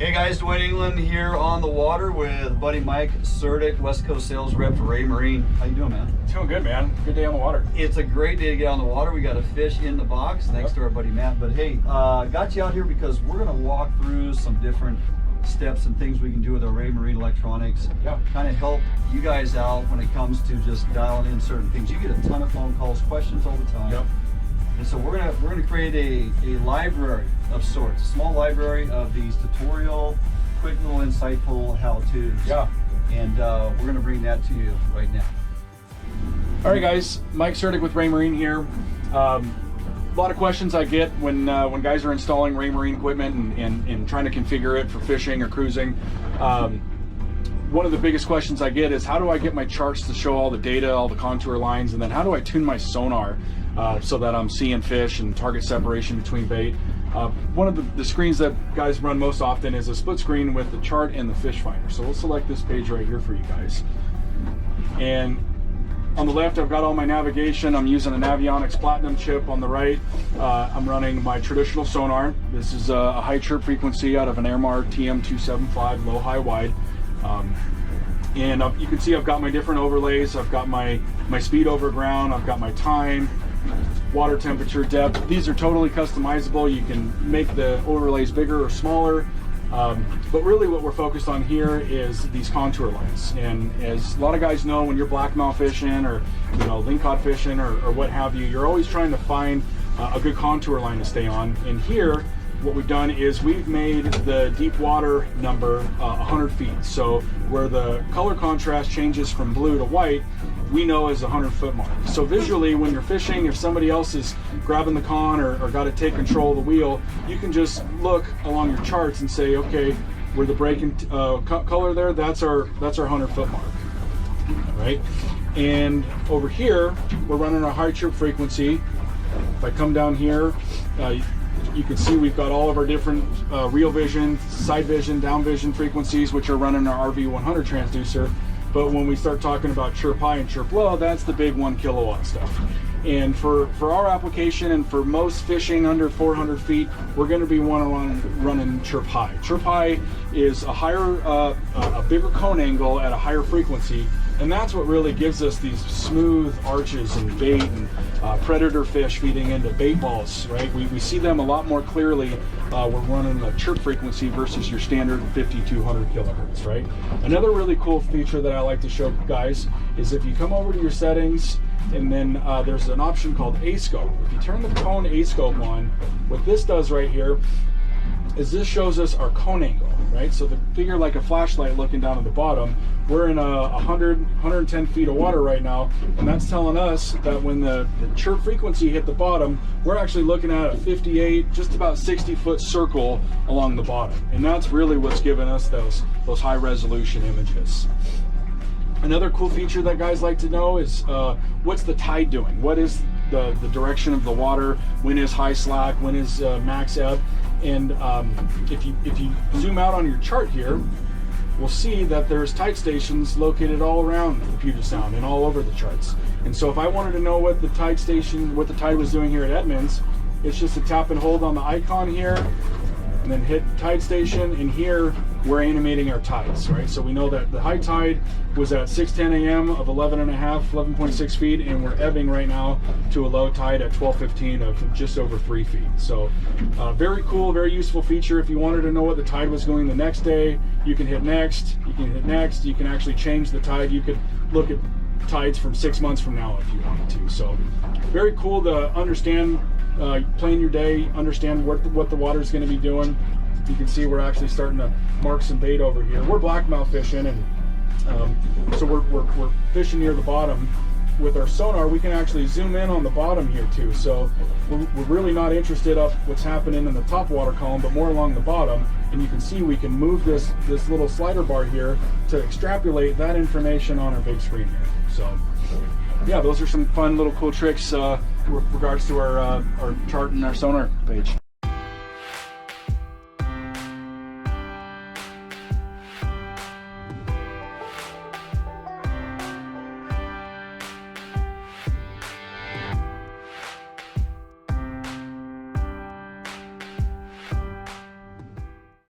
Hey guys, Dwayne England here on the water with buddy Mike Surdyk, West Coast sales rep for Raymarine. How you doing, man? Doing good, man. Good day on the water. It's a great day to get on the water. We got a fish in the box thanks to our buddy Matt. But hey, got you out here because we're gonna walk through some different steps and things we can do with our Raymarine electronics. Yeah. Kind of help you guys out when it comes to just dialing in certain things. You get a ton of phone calls, questions all the time. Yep. And so we're gonna create a library of sorts, a small library of these tutorial, quick little insightful how-tos. Yeah. And we're gonna bring that to you right now. All right, guys. Mike Surdyk with Raymarine here. A lot of questions I get when guys are installing Raymarine equipment and trying to configure it for fishing or cruising. One of the biggest questions I get is, how do I get my charts to show all the data, all the contour lines, and then how do I tune my sonar so that I'm seeing fish and target separation between bait? One of the screens that guys run most often is a split screen with the chart and the fish finder. So we'll select this page right here for you guys. And on the left, I've got all my navigation. I'm using a Navionics Platinum chip. On the right, I'm running my traditional sonar. This is a high chirp frequency out of an Airmar TM275, low, high, wide. And you can see I've got my different overlays. I've got my speed over ground. I've got my time, water temperature, depth. These are totally customizable. You can make the overlays bigger or smaller. But really what we're focused on here is these contour lines. And as a lot of guys know, when you're blackmouth fishing or lingcod fishing or what have you, you're always trying to find a good contour line to stay on. And here, what we've done is we've made the deep water number 100 feet. So where the color contrast changes from blue to white, we know is a 100-foot mark. So visually, when you're fishing, if somebody else is grabbing the con or got to take control of the wheel, you can just look along your charts and say, okay, where the breaking color there, that's our 100-foot mark, right? And over here, we're running a high chirp frequency. If I come down here, you can see we've got all of our different real vision, side vision, down vision frequencies, which are running our RV100 transducer. But when we start talking about chirp high and chirp low, that's the big 1 kilowatt stuff. And for our application and for most fishing under 400 feet, we're going to be running chirp high. Chirp high is a higher, a bigger cone angle at a higher frequency. And that's what really gives us these smooth arches and bait and predator fish feeding into bait balls, right? We see them a lot more clearly when running a chirp frequency versus your standard 5200 kilohertz, right? Another really cool feature that I like to show guys is if you come over to your settings and then there's an option called A-scope. If you turn the cone A-scope on, what this does right here is this shows us our cone angle, right? So the figure like a flashlight looking down at the bottom, we're in 110 feet of water right now, and that's telling us that when the chirp frequency hit the bottom, we're actually looking at a 58, just about 60-foot circle along the bottom. And that's really what's giving us those high resolution images. Another cool feature that guys like to know is what's the tide doing? What is the direction of the water? When is high slack? When is max ebb? And if you zoom out on your chart here, we'll see that there's tide stations located all around the Puget Sound and all over the charts. And so if I wanted to know what the tide was doing here at Edmonds, it's just a tap and hold on the icon here, and then hit tide station, and here we're animating our tides, right? So we know that the high tide was at 6:10 a.m. of 11.6 feet, and we're ebbing right now to a low tide at 12:15 of just over 3 feet. So very cool, very useful feature. If you wanted to know what the tide was going the next day, you can hit next, you can hit next, you can actually change the tide. You could look at tides from 6 months from now if you wanted to. So very cool to understand, plan your day, understand what the water is going to be doing. You can see we're actually starting to mark some bait over here. We're blackmouth fishing, and so we're fishing near the bottom. With our sonar, we can actually zoom in on the bottom here too. So we're really not interested up what's happening in the top water column, but more along the bottom. And you can see we can move this little slider bar here to extrapolate that information on our big screen here. So yeah, those are some fun little cool tricks with regards to our chart and our sonar page.